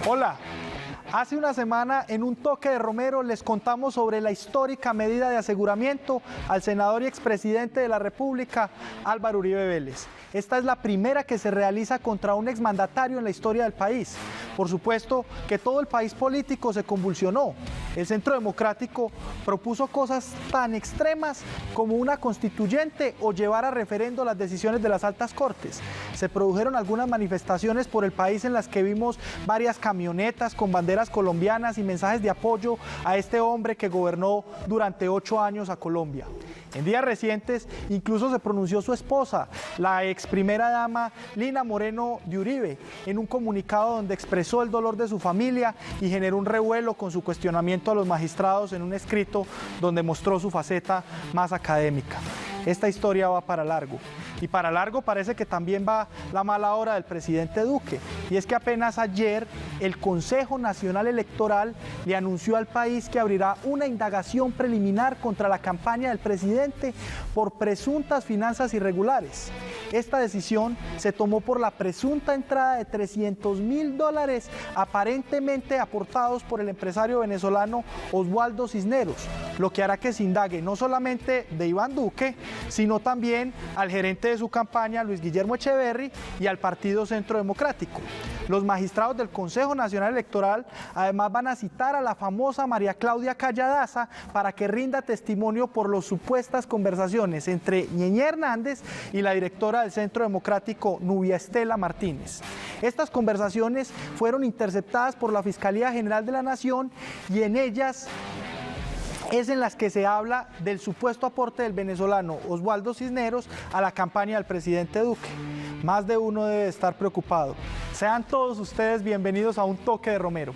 Hola, hace una semana en Un Toque de Romero les contamos sobre la histórica medida de aseguramiento al senador y expresidente de la República, Álvaro Uribe Vélez. Esta es la primera que se realiza contra un exmandatario en la historia del país. Por supuesto que todo el país político se convulsionó. El Centro Democrático propuso cosas tan extremas como una constituyente o llevar a referendo las decisiones de las altas cortes. Se produjeron algunas manifestaciones por el país en las que vimos varias camionetas con banderas colombianas y mensajes de apoyo a este hombre que gobernó durante 8 años a Colombia. En días recientes incluso se pronunció su esposa, la ex primera dama Lina Moreno de Uribe, en un comunicado donde expresó el dolor de su familia y generó un revuelo con su cuestionamiento a los magistrados en un escrito donde mostró su faceta más académica. Esta historia va para largo. Y para largo parece que también va la mala hora del presidente Duque. Y es que apenas ayer el Consejo Nacional Electoral le anunció al país que abrirá una indagación preliminar contra la campaña del presidente por presuntas finanzas irregulares. Esta decisión se tomó por la presunta entrada de $300.000 aparentemente aportados por el empresario venezolano Oswaldo Cisneros, lo que hará que se indague no solamente de Iván Duque, sino también al gerente de su campaña, Luis Guillermo Echeverri, y al Partido Centro Democrático. Los magistrados del Consejo Nacional Electoral además van a citar a la famosa María Claudia Calladaza para que rinda testimonio por las supuestas conversaciones entre Ñeñe Hernández y la directora del Centro Democrático, Nubia Estela Martínez. Estas conversaciones fueron interceptadas por la Fiscalía General de la Nación y en ellas es en las que se habla del supuesto aporte del venezolano Oswaldo Cisneros a la campaña del presidente Duque. Más de uno debe estar preocupado. Sean todos ustedes bienvenidos a Un Toque de Romero.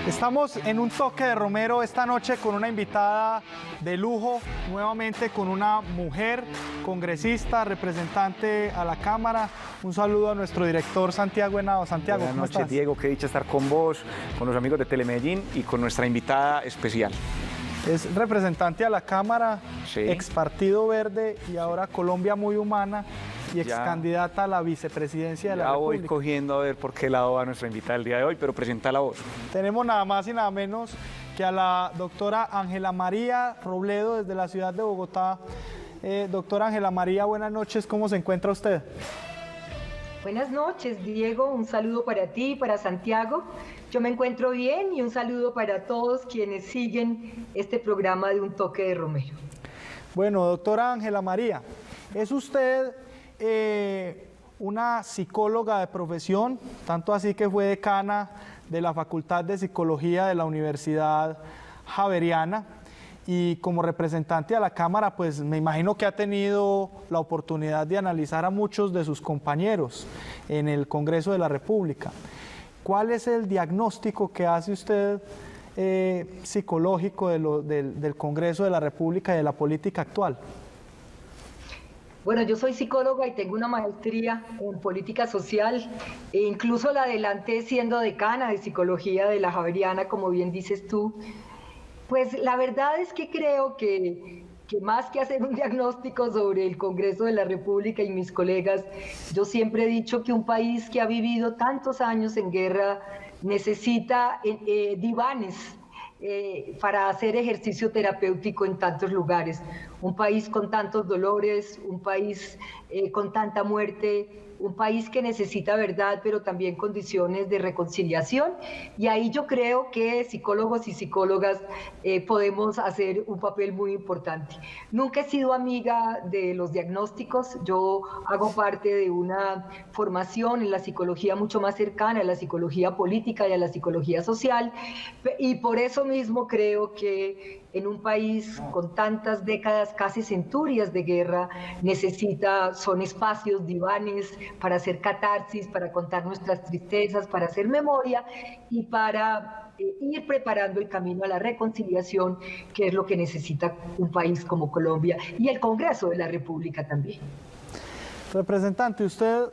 Estamos en Un Toque de Romero esta noche con una invitada de lujo, nuevamente con una mujer congresista, representante a la Cámara. Un saludo a nuestro director Santiago Henao. Santiago, buenas ¿cómo noches, estás? Diego, qué dicha estar con vos, con los amigos de Telemedellín y con nuestra invitada especial. Es representante a la Cámara, Sí. ex Partido Verde y ahora Colombia Muy Humana y ex candidata a la vicepresidencia de la República. Ya voy cogiendo a ver por qué lado va nuestra invitada el día de hoy, pero preséntala vos. Tenemos nada más y nada menos que a la doctora Ángela María Robledo desde la ciudad de Bogotá. Doctora Ángela María, buenas noches, ¿cómo se encuentra usted? Buenas noches, Diego, un saludo para ti y para Santiago. Yo me encuentro bien y un saludo para todos quienes siguen este programa de Un Toque de Romero. Bueno, doctora Ángela María, ¿es usted una psicóloga de profesión, tanto así que fue decana de la Facultad de Psicología de la Universidad Javeriana? Y como representante a la Cámara, pues me imagino que ha tenido la oportunidad de analizar a muchos de sus compañeros en el Congreso de la República. ¿Cuál es el diagnóstico que hace usted psicológico del Congreso de la República y de la política actual? Bueno, yo soy psicóloga y tengo una maestría en política social e incluso la adelanté siendo decana de Psicología de la Javeriana, como bien dices tú. Pues la verdad es que creo que más que hacer un diagnóstico sobre el Congreso de la República y mis colegas, yo siempre he dicho que un país que ha vivido tantos años en guerra necesita divanes para hacer ejercicio terapéutico en tantos lugares. Un país con tantos dolores, un país con tanta muerte, un país que necesita verdad, pero también condiciones de reconciliación. Y ahí yo creo que psicólogos y psicólogas podemos hacer un papel muy importante. Nunca he sido amiga de los diagnósticos. Yo hago parte de una formación en la psicología mucho más cercana a la psicología política y a la psicología social. Y por eso mismo creo que en un país con tantas décadas, casi centurias de guerra, son espacios, divanes, para hacer catarsis, para contar nuestras tristezas, para hacer memoria y para ir preparando el camino a la reconciliación, que es lo que necesita un país como Colombia y el Congreso de la República también. Representante, usted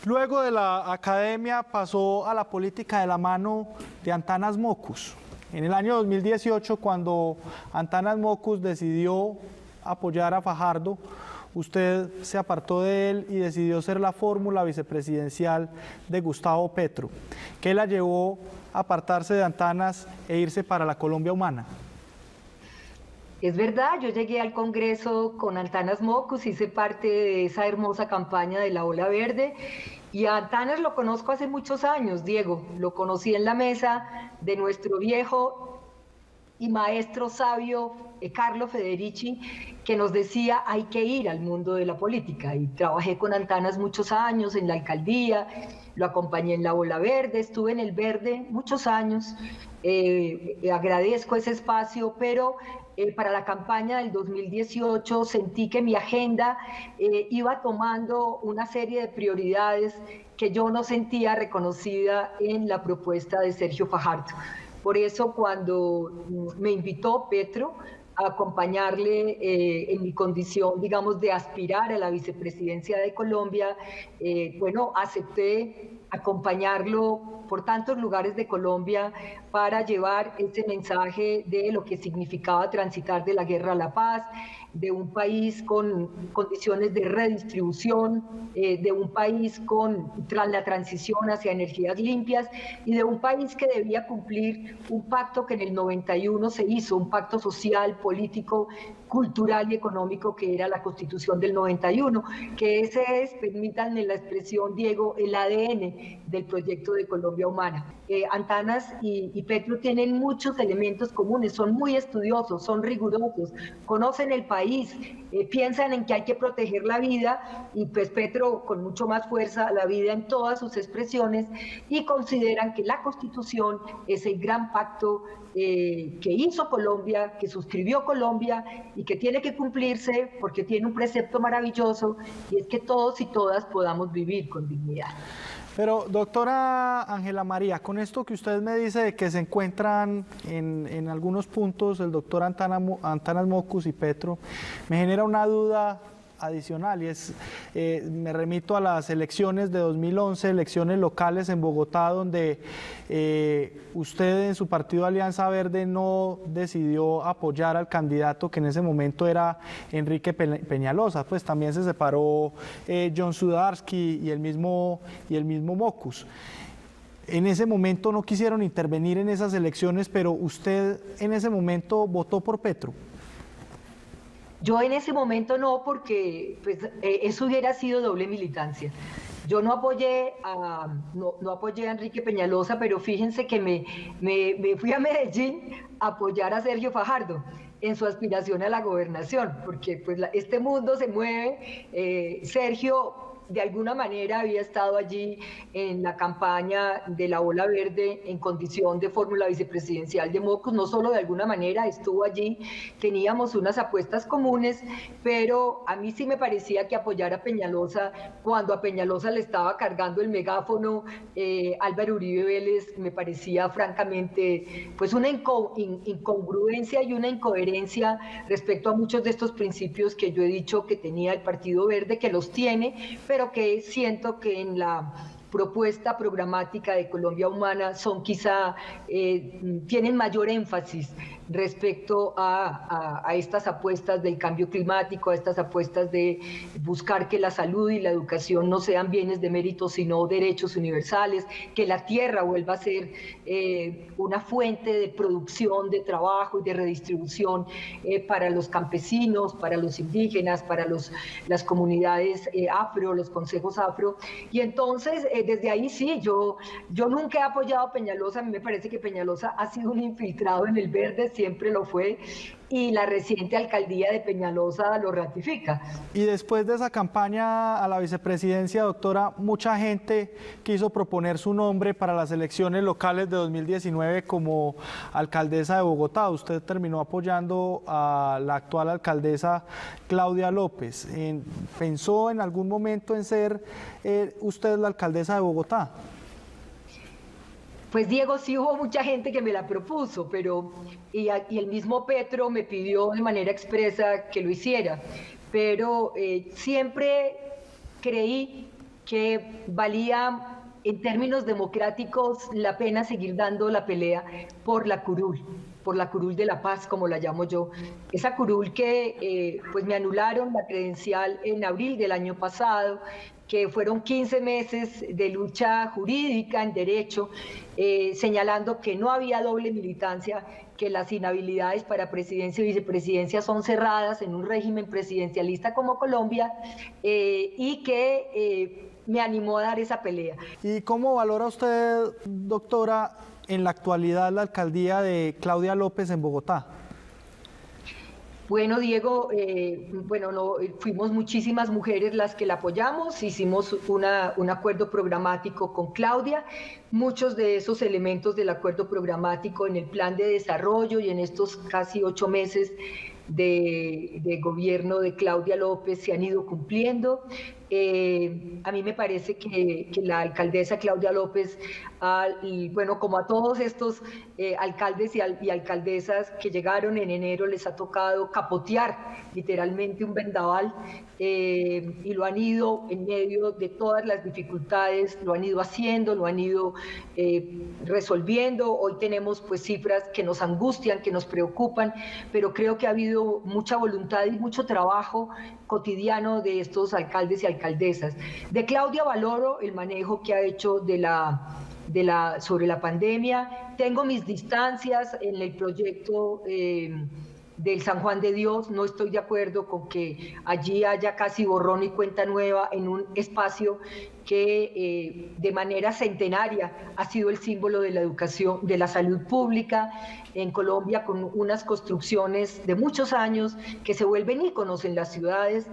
luego de la academia pasó a la política de la mano de Antanas Mockus. En el año 2018, cuando Antanas Mockus decidió apoyar a Fajardo, usted se apartó de él y decidió ser la fórmula vicepresidencial de Gustavo Petro. ¿Qué la llevó a apartarse de Antanas e irse para la Colombia Humana? Es verdad, yo llegué al Congreso con Antanas Mockus, hice parte de esa hermosa campaña de la Ola Verde, y a Antanas lo conozco hace muchos años, Diego. Lo conocí en la mesa de nuestro viejo y maestro sabio Carlo Federici, que nos decía hay que ir al mundo de la política, y trabajé con Antanas muchos años en la alcaldía, lo acompañé en la Ola Verde, estuve en el Verde muchos años, agradezco ese espacio, pero para la campaña del 2018 sentí que mi agenda iba tomando una serie de prioridades que yo no sentía reconocida en la propuesta de Sergio Fajardo. Por eso cuando me invitó Petro a acompañarle en mi condición, digamos, de aspirar a la vicepresidencia de Colombia, bueno, acepté acompañarlo por tantos lugares de Colombia para llevar ese mensaje de lo que significaba transitar de la guerra a la paz, de un país con condiciones de redistribución, de un país tras la transición hacia energías limpias y de un país que debía cumplir un pacto que en el 91 se hizo, un pacto social, político, cultural y económico que era la Constitución del 91, que ese es, permítanme la expresión, Diego, el ADN del proyecto de Colombia Humana. Antanas y Petro tienen muchos elementos comunes, son muy estudiosos, son rigurosos, conocen el país, piensan en que hay que proteger la vida, y pues Petro con mucho más fuerza, la vida en todas sus expresiones, y consideran que la Constitución es el gran pacto que hizo Colombia, que suscribió Colombia y que tiene que cumplirse porque tiene un precepto maravilloso, y es que todos y todas podamos vivir con dignidad. Pero, doctora Ángela María, con esto que usted me dice de que se encuentran en algunos puntos el doctor Antanas Mockus y Petro, me genera una duda adicional, y es, me remito a las elecciones de 2011, elecciones locales en Bogotá, donde usted en su partido Alianza Verde no decidió apoyar al candidato que en ese momento era Enrique Peñalosa, pues también se separó John Sudarsky y el mismo Mockus. En ese momento no quisieron intervenir en esas elecciones, pero usted en ese momento votó por Petro. Yo en ese momento no, porque pues, eso hubiera sido doble militancia. Yo no apoyé a Enrique Peñalosa, pero fíjense que me fui a Medellín a apoyar a Sergio Fajardo en su aspiración a la gobernación, porque pues, este mundo se mueve. Sergio de alguna manera había estado allí en la campaña de la Ola Verde en condición de fórmula vicepresidencial de Mockus, no solo de alguna manera estuvo allí, teníamos unas apuestas comunes, pero a mí sí me parecía que apoyar a Peñalosa, cuando a Peñalosa le estaba cargando el megáfono Álvaro Uribe Vélez, me parecía francamente pues una incongruencia y una incoherencia respecto a muchos de estos principios que yo he dicho que tenía el Partido Verde, que los tiene, pero que siento que en la propuesta programática de Colombia Humana son quizá, tienen mayor énfasis respecto a estas apuestas del cambio climático, a estas apuestas de buscar que la salud y la educación no sean bienes de mérito, sino derechos universales, que la tierra vuelva a ser una fuente de producción, de trabajo y de redistribución para los campesinos, para los indígenas, para las comunidades afro, los consejos afro. Y entonces, desde ahí sí, yo nunca he apoyado a Peñalosa, a mí me parece que Peñalosa ha sido un infiltrado en el Verde, siempre lo fue, y la reciente alcaldía de Peñalosa lo ratifica. Y después de esa campaña a la vicepresidencia, doctora, mucha gente quiso proponer su nombre para las elecciones locales de 2019 como alcaldesa de Bogotá. Usted terminó apoyando a la actual alcaldesa Claudia López. ¿Pensó en algún momento en ser usted la alcaldesa de Bogotá? Pues Diego, sí hubo mucha gente que me la propuso, y el mismo Petro me pidió de manera expresa que lo hiciera, pero siempre creí que valía en términos democráticos la pena seguir dando la pelea por la curul de la paz, como la llamo yo. Esa curul que pues me anularon la credencial en abril del año pasado, que fueron 15 meses de lucha jurídica en derecho, señalando que no había doble militancia, que las inhabilidades para presidencia y vicepresidencia son cerradas en un régimen presidencialista como Colombia, y que me animó a dar esa pelea. ¿Y cómo valora usted, doctora, en la actualidad la alcaldía de Claudia López en Bogotá? Bueno, Diego, fuimos muchísimas mujeres las que la apoyamos, hicimos un acuerdo programático con Claudia, muchos de esos elementos del acuerdo programático en el plan de desarrollo y en estos casi 8 meses de gobierno de Claudia López se han ido cumpliendo. A mí me parece que la alcaldesa Claudia López, como a todos estos alcaldes y alcaldesas que llegaron en enero, les ha tocado capotear literalmente un vendaval, y lo han ido en medio de todas las dificultades, lo han ido haciendo, lo han ido resolviendo. Hoy tenemos pues cifras que nos angustian, que nos preocupan, pero creo que ha habido mucha voluntad y mucho trabajo cotidiano de estos alcaldes y alcaldesas. De Claudia valoro el manejo que ha hecho sobre la pandemia. Tengo mis distancias en el proyecto del San Juan de Dios. No estoy de acuerdo con que allí haya casi borrón y cuenta nueva en un espacio que de manera centenaria ha sido el símbolo de la educación, de la salud pública en Colombia, con unas construcciones de muchos años que se vuelven íconos en las ciudades,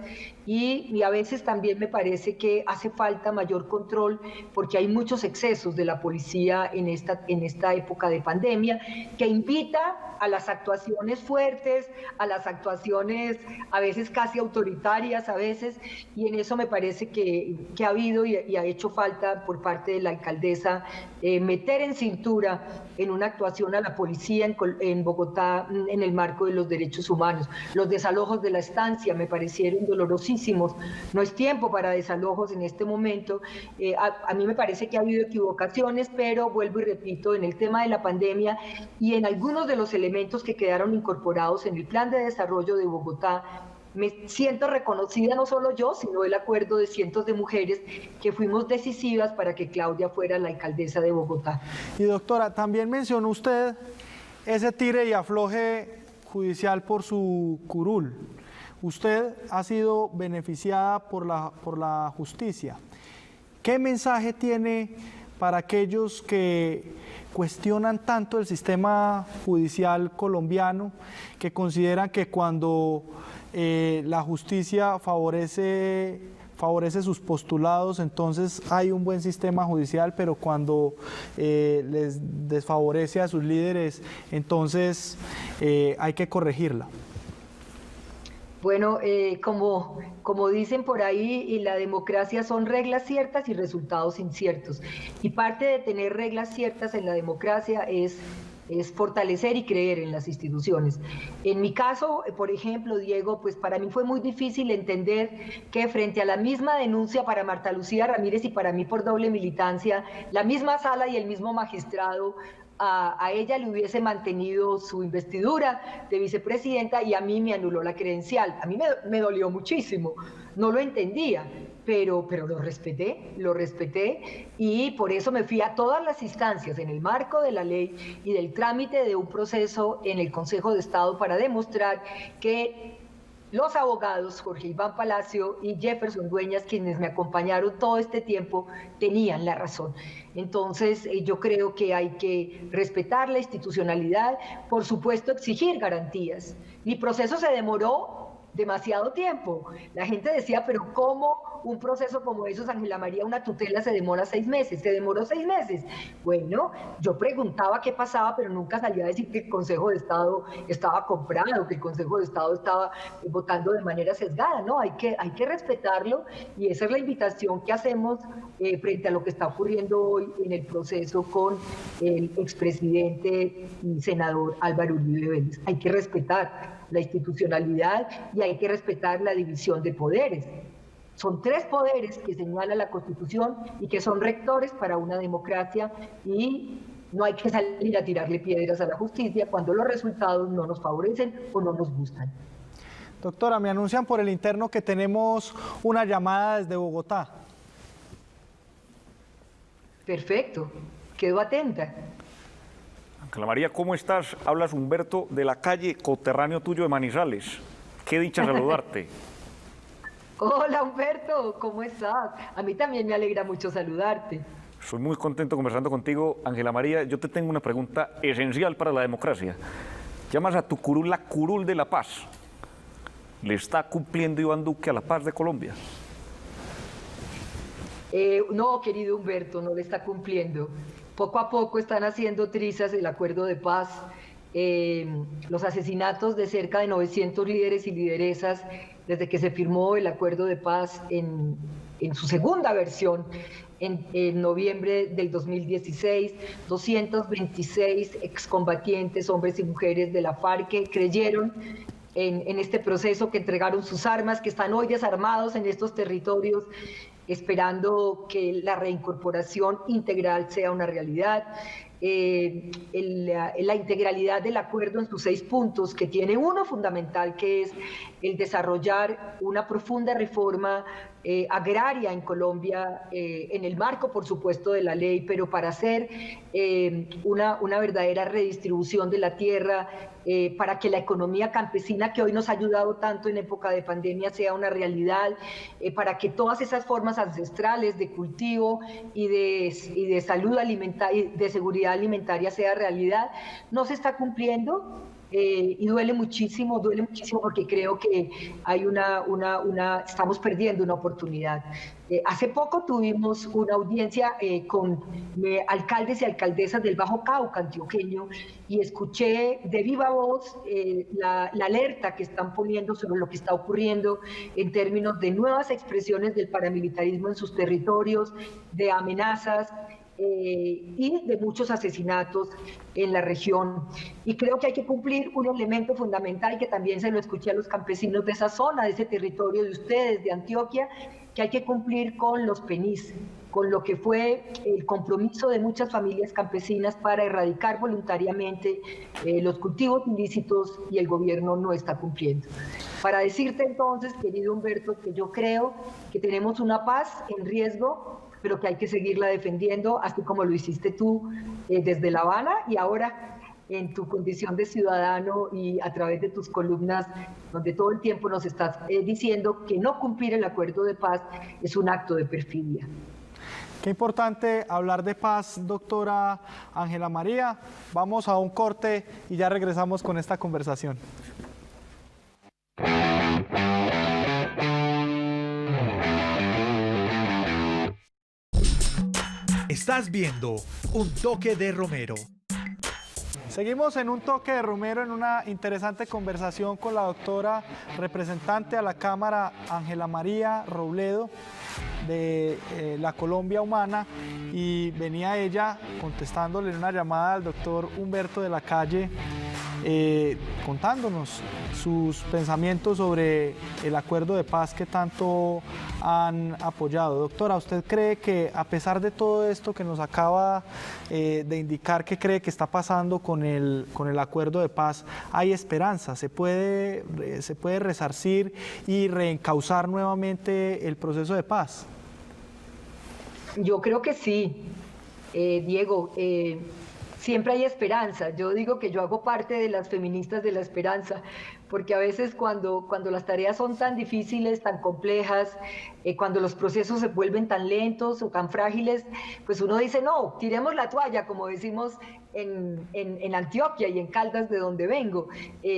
y a veces también me parece que hace falta mayor control porque hay muchos excesos de la policía en esta época de pandemia, que invita a las actuaciones fuertes, a las actuaciones a veces casi autoritarias a veces, y en eso me parece que ha habido y ha hecho falta por parte de la alcaldesa meter en cintura en una actuación a la policía en Bogotá en el marco de los derechos humanos. Los desalojos de la estancia me parecieron dolorosísimos. No es tiempo para desalojos en este momento. A mí me parece que ha habido equivocaciones, pero vuelvo y repito, en el tema de la pandemia y en algunos de los elementos que quedaron incorporados en el plan de desarrollo de Bogotá, me siento reconocida, no solo yo, sino el acuerdo de cientos de mujeres que fuimos decisivas para que Claudia fuera la alcaldesa de Bogotá. Y doctora, también mencionó usted ese tire y afloje judicial por su curul. Usted ha sido beneficiada por la justicia. ¿Qué mensaje tiene para aquellos que cuestionan tanto el sistema judicial colombiano, que consideran que cuando la justicia favorece sus postulados, entonces hay un buen sistema judicial, pero cuando les desfavorece a sus líderes, entonces hay que corregirla? Bueno, como dicen por ahí, y la democracia son reglas ciertas y resultados inciertos. Y parte de tener reglas ciertas en la democracia es fortalecer y creer en las instituciones. En mi caso, por ejemplo, Diego, pues para mí fue muy difícil entender que frente a la misma denuncia para Marta Lucía Ramírez y para mí por doble militancia, la misma sala y el mismo magistrado a ella le hubiese mantenido su investidura de vicepresidenta y a mí me anuló la credencial. A mí me dolió muchísimo, no lo entendía, pero lo respeté y por eso me fui a todas las instancias en el marco de la ley y del trámite de un proceso en el Consejo de Estado para demostrar que los abogados Jorge Iván Palacio y Jefferson Dueñas, quienes me acompañaron todo este tiempo, tenían la razón. Entonces, yo creo que hay que respetar la institucionalidad, por supuesto, exigir garantías. Mi proceso se demoró demasiado tiempo. La gente decía, pero ¿cómo un proceso como esos, Ángela María, una tutela se demora 6 meses? Se demoró 6 meses. Bueno, yo preguntaba qué pasaba, pero nunca salía a decir que el Consejo de Estado estaba comprado, que el Consejo de Estado estaba votando de manera sesgada, ¿no? Hay que respetarlo, y esa es la invitación que hacemos frente a lo que está ocurriendo hoy en el proceso con el expresidente y senador Álvaro Uribe Vélez. Hay que respetar la institucionalidad y hay que respetar la división de poderes. Son 3 poderes que señala la Constitución y que son rectores para una democracia, y no hay que salir a tirarle piedras a la justicia cuando los resultados no nos favorecen o no nos gustan. Doctora, me anuncian por el interno que tenemos una llamada desde Bogotá. Perfecto, quedo atenta. Ángela María, ¿cómo estás? Hablas Humberto de la calle, coterráneo tuyo de Manizales. Qué dicha saludarte. Hola Humberto, ¿cómo estás? A mí también me alegra mucho saludarte. Soy muy contento conversando contigo, Ángela María. Yo te tengo una pregunta esencial para la democracia. Llamas a tu curul la curul de la paz. ¿Le está cumpliendo Iván Duque a la paz de Colombia? No, querido Humberto, no le está cumpliendo. Poco a poco están haciendo trizas el acuerdo de paz. Los asesinatos de cerca de 900 líderes y lideresas desde que se firmó el acuerdo de paz en su segunda versión en noviembre del 2016, 226 excombatientes, hombres y mujeres de la FARC, que creyeron en este proceso, que entregaron sus armas, que están hoy desarmados en estos territorios, esperando que la reincorporación integral sea una realidad. La integralidad del acuerdo en sus 6 puntos, que tiene uno fundamental, que es el desarrollar una profunda reforma agraria en Colombia, en el marco, por supuesto, de la ley, pero para hacer una verdadera redistribución de la tierra, para que la economía campesina, que hoy nos ha ayudado tanto en época de pandemia, sea una realidad, para que todas esas formas ancestrales de cultivo y de salud alimentaria, de seguridad alimentaria, sea realidad. No se está cumpliendo. Y duele muchísimo porque creo que hay estamos perdiendo una oportunidad. Hace poco tuvimos una audiencia con alcaldes y alcaldesas del Bajo Cauca antioqueño, y escuché de viva voz la alerta que están poniendo sobre lo que está ocurriendo en términos de nuevas expresiones del paramilitarismo en sus territorios, de amenazas, y de muchos asesinatos en la región. Y creo que hay que cumplir un elemento fundamental, que también se lo escuché a los campesinos de esa zona, de ese territorio de ustedes, de Antioquia, que hay que cumplir con los PENIS, con lo que fue el compromiso de muchas familias campesinas para erradicar voluntariamente los cultivos ilícitos, y el gobierno no está cumpliendo. Para decirte entonces, querido Humberto, que yo creo que tenemos una paz en riesgo, pero que hay que seguirla defendiendo, así como lo hiciste tú desde La Habana, y ahora en tu condición de ciudadano y a través de tus columnas, donde todo el tiempo nos estás diciendo que no cumplir el acuerdo de paz es un acto de perfidia. Qué importante hablar de paz, doctora Ángela María. Vamos a un corte y ya regresamos con esta conversación. Estás viendo Un Toque de Romero. Seguimos en Un Toque de Romero, en una interesante conversación con la doctora representante a la Cámara, Ángela María Robledo, de la Colombia Humana, y venía ella contestándole en una llamada al doctor Humberto de la Calle, contándonos sus pensamientos sobre el acuerdo de paz que tanto han apoyado. Doctora, ¿usted cree que, a pesar de todo esto que nos acaba de indicar, que cree que está pasando con el acuerdo de paz, hay esperanza? ¿Se puede resarcir y reencauzar nuevamente el proceso de paz? Yo creo que sí, Diego. Siempre hay esperanza. Yo digo que yo hago parte de las feministas de la esperanza, porque a veces cuando las tareas son tan difíciles, tan complejas, cuando los procesos se vuelven tan lentos o tan frágiles, pues uno dice, no, tiremos la toalla, como decimos en Antioquia y en Caldas, de donde vengo.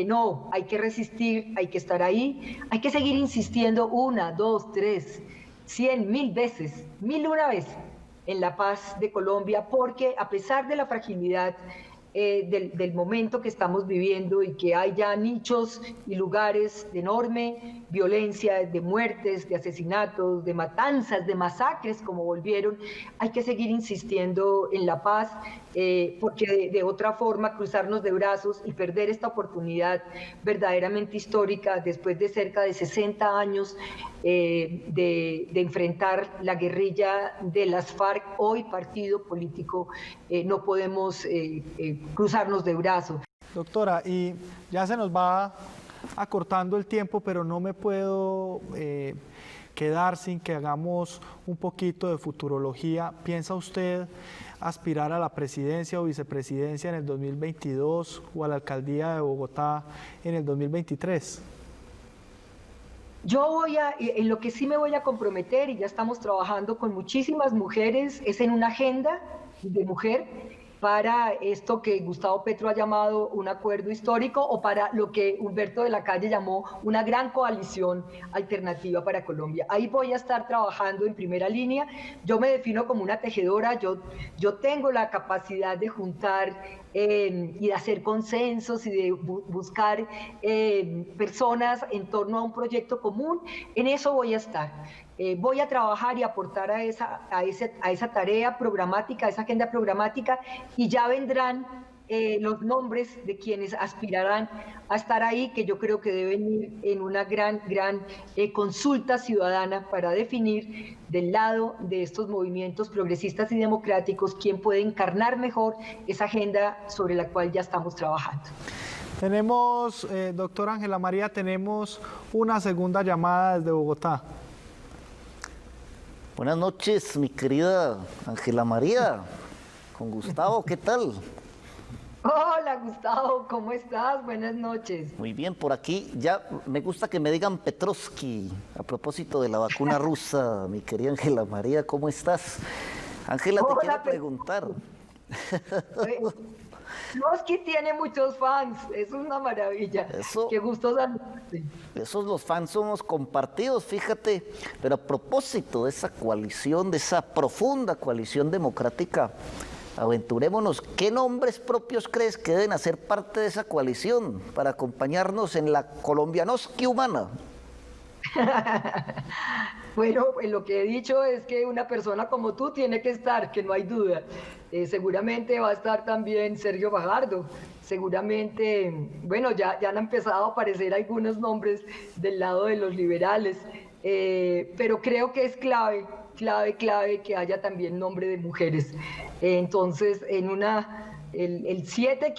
No, hay que resistir, hay que estar ahí, hay que seguir insistiendo 1, 2, 3, 100, 1000 veces, 1001 vez en la paz de Colombia, porque a pesar de la fragilidad del momento que estamos viviendo y que hay ya nichos y lugares de enorme violencia, de muertes, de asesinatos, de matanzas, de masacres como volvieron, hay que seguir insistiendo en la paz, porque de otra forma cruzarnos de brazos y perder esta oportunidad verdaderamente histórica después de cerca de 60 años de enfrentar la guerrilla de las FARC, hoy partido político, no podemos cruzarnos de brazos. Doctora, y ya se nos va acortando el tiempo, pero no me puedo quedar sin que hagamos un poquito de futurología. ¿Piensa usted aspirar a la presidencia o vicepresidencia en el 2022 o a la alcaldía de Bogotá en el 2023? Yo en lo que sí me voy a comprometer, y ya estamos trabajando con muchísimas mujeres, es en una agenda de mujer para esto que Gustavo Petro ha llamado un acuerdo histórico, o para lo que Humberto de la Calle llamó una gran coalición alternativa para Colombia. Ahí voy a estar trabajando en primera línea. Yo me defino como una tejedora, yo tengo la capacidad de juntar y de hacer consensos y de buscar personas en torno a un proyecto común. En eso voy a estar. Voy a trabajar y aportar a esa tarea programática, a esa agenda programática, y ya vendrán los nombres de quienes aspirarán a estar ahí, que yo creo que deben ir en una gran consulta ciudadana para definir del lado de estos movimientos progresistas y democráticos quién puede encarnar mejor esa agenda sobre la cual ya estamos trabajando. Tenemos, doctora Ángela María, tenemos una segunda llamada desde Bogotá. Buenas noches, mi querida Ángela María, con Gustavo, ¿qué tal? Hola Gustavo, ¿cómo estás? Buenas noches. Muy bien, por aquí ya me gusta que me digan Petrovsky, a propósito de la vacuna rusa, mi querida Ángela María, ¿cómo estás? Ángela, te quiero preguntar. Petrovsky tiene muchos fans, es una maravilla. Qué gusto saludarte. Esos los fans somos compartidos, fíjate, pero a propósito de esa coalición, de esa profunda coalición democrática, aventurémonos, ¿qué nombres propios crees que deben hacer parte de esa coalición para acompañarnos en la colombianoski humana? Bueno, lo que he dicho es que una persona como tú tiene que estar, que no hay duda. Seguramente va a estar también Sergio Fajardo, seguramente, bueno, ya han empezado a aparecer algunos nombres del lado de los liberales, pero creo que es clave que haya también nombre de mujeres. Entonces, el 7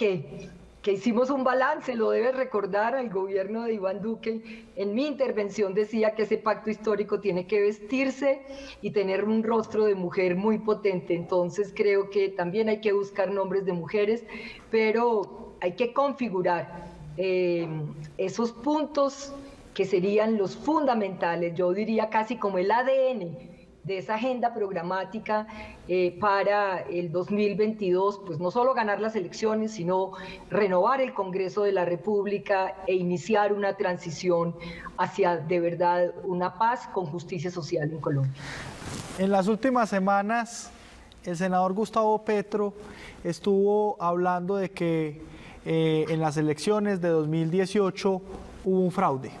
que hicimos un balance, lo debe recordar al gobierno de Iván Duque. En mi intervención decía que ese pacto histórico tiene que vestirse y tener un rostro de mujer muy potente. Entonces creo que también hay que buscar nombres de mujeres, pero hay que configurar esos puntos que serían los fundamentales, yo diría casi como el ADN de esa agenda programática para el 2022, pues no solo ganar las elecciones, sino renovar el Congreso de la República e iniciar una transición hacia, de verdad, una paz con justicia social en Colombia. En las últimas semanas, el senador Gustavo Petro estuvo hablando de que en las elecciones de 2018 hubo un fraude.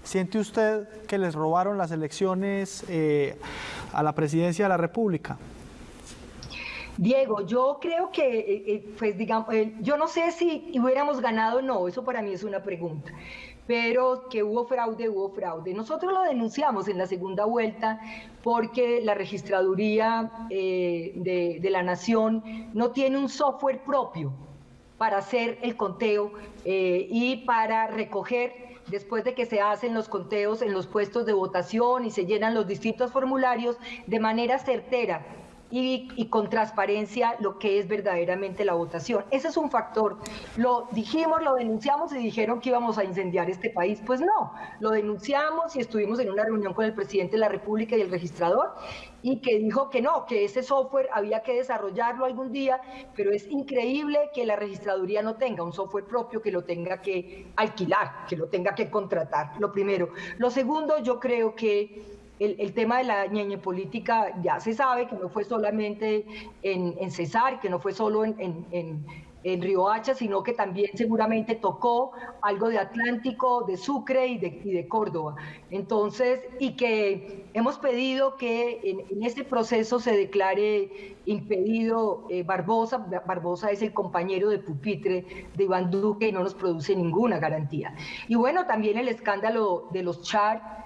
¿Siente usted que les robaron las elecciones a la presidencia de la República? Diego, yo creo que, pues digamos, yo no sé si hubiéramos ganado o no, eso para mí es una pregunta, pero que hubo fraude, hubo fraude. Nosotros lo denunciamos en la segunda vuelta porque la registraduría de la Nación no tiene un software propio para hacer el conteo y para recoger, después de que se hacen los conteos en los puestos de votación y se llenan los distintos formularios, de manera certera y con transparencia lo que es verdaderamente la votación. Ese es un factor. Lo dijimos, lo denunciamos y dijeron que íbamos a incendiar este país. Pues no, lo denunciamos y estuvimos en una reunión con el presidente de la República y el registrador, y que dijo que no, que ese software había que desarrollarlo algún día, pero es increíble que la registraduría no tenga un software propio, que lo tenga que alquilar, que lo tenga que contratar, lo primero. Lo segundo, yo creo que el tema de la ñeñe política ya se sabe que no fue solamente en Cesar, que no fue solo en Riohacha, sino que también seguramente tocó algo de Atlántico, de Sucre y de Córdoba. Entonces, y que hemos pedido que en este proceso se declare impedido Barbosa. Barbosa es el compañero de pupitre de Iván Duque y no nos produce ninguna garantía. Y bueno, también el escándalo de los Char,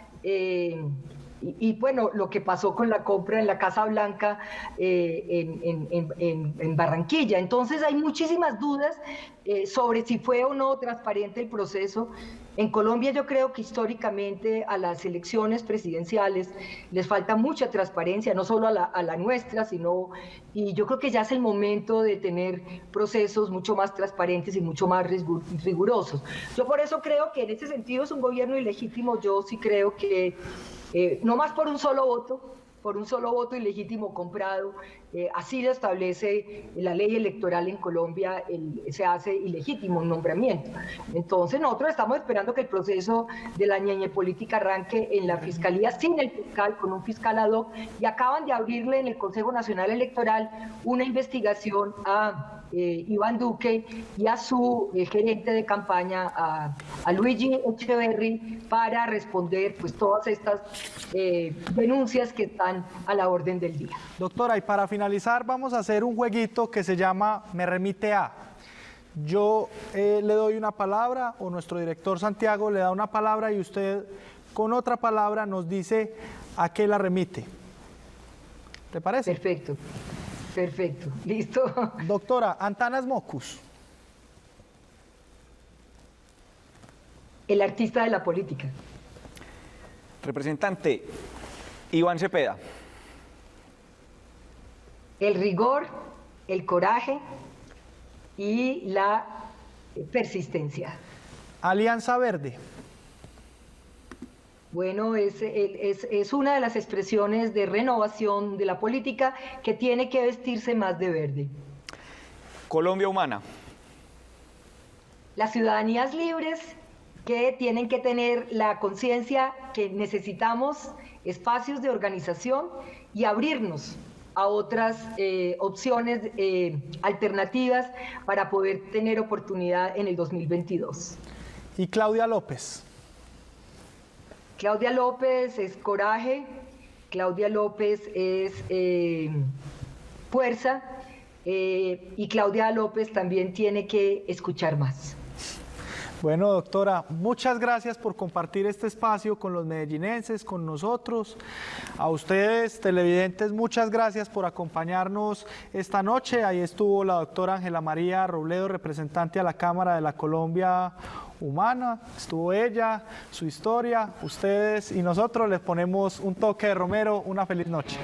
y bueno, lo que pasó con la compra en la Casa Blanca en Barranquilla. Entonces hay muchísimas dudas sobre si fue o no transparente el proceso. En Colombia yo creo que históricamente a las elecciones presidenciales les falta mucha transparencia, no solo a la nuestra, sino, y yo creo que ya es el momento de tener procesos mucho más transparentes y mucho más rigurosos. Yo por eso creo que en ese sentido es un gobierno ilegítimo. Yo sí creo que no más por un solo voto ilegítimo comprado, así lo establece la ley electoral en Colombia, se hace ilegítimo un nombramiento. Entonces nosotros estamos esperando que el proceso de la ñeñe política arranque en la Fiscalía sin el fiscal, con un fiscal ad hoc, y acaban de abrirle en el Consejo Nacional Electoral una investigación a Iván Duque y a su gerente de campaña, a Luigi Echeverry, para responder pues todas estas denuncias que están a la orden del día. Doctora, y para finalizar vamos a hacer un jueguito que se llama Me remite a. Yo le doy una palabra, o nuestro director Santiago le da una palabra, y usted con otra palabra nos dice a qué la remite. ¿Te parece? Perfecto. Perfecto, listo. Doctora, Antanas Mocus. El artista de la política. Representante Iván Cepeda. El rigor, el coraje y la persistencia. Alianza Verde. Bueno, es una de las expresiones de renovación de la política que tiene que vestirse más de verde. Colombia Humana. Las ciudadanías libres que tienen que tener la conciencia que necesitamos espacios de organización y abrirnos a otras opciones alternativas para poder tener oportunidad en el 2022. Y Claudia López. Claudia López es coraje, Claudia López es fuerza, y Claudia López también tiene que escuchar más. Bueno, doctora, muchas gracias por compartir este espacio con los medellinenses, con nosotros. A ustedes, televidentes, muchas gracias por acompañarnos esta noche. Ahí estuvo la doctora Ángela María Robledo, representante a la Cámara de la Colombia Humana. Estuvo ella, su historia, ustedes y nosotros les ponemos un toque de Romero. Una feliz noche.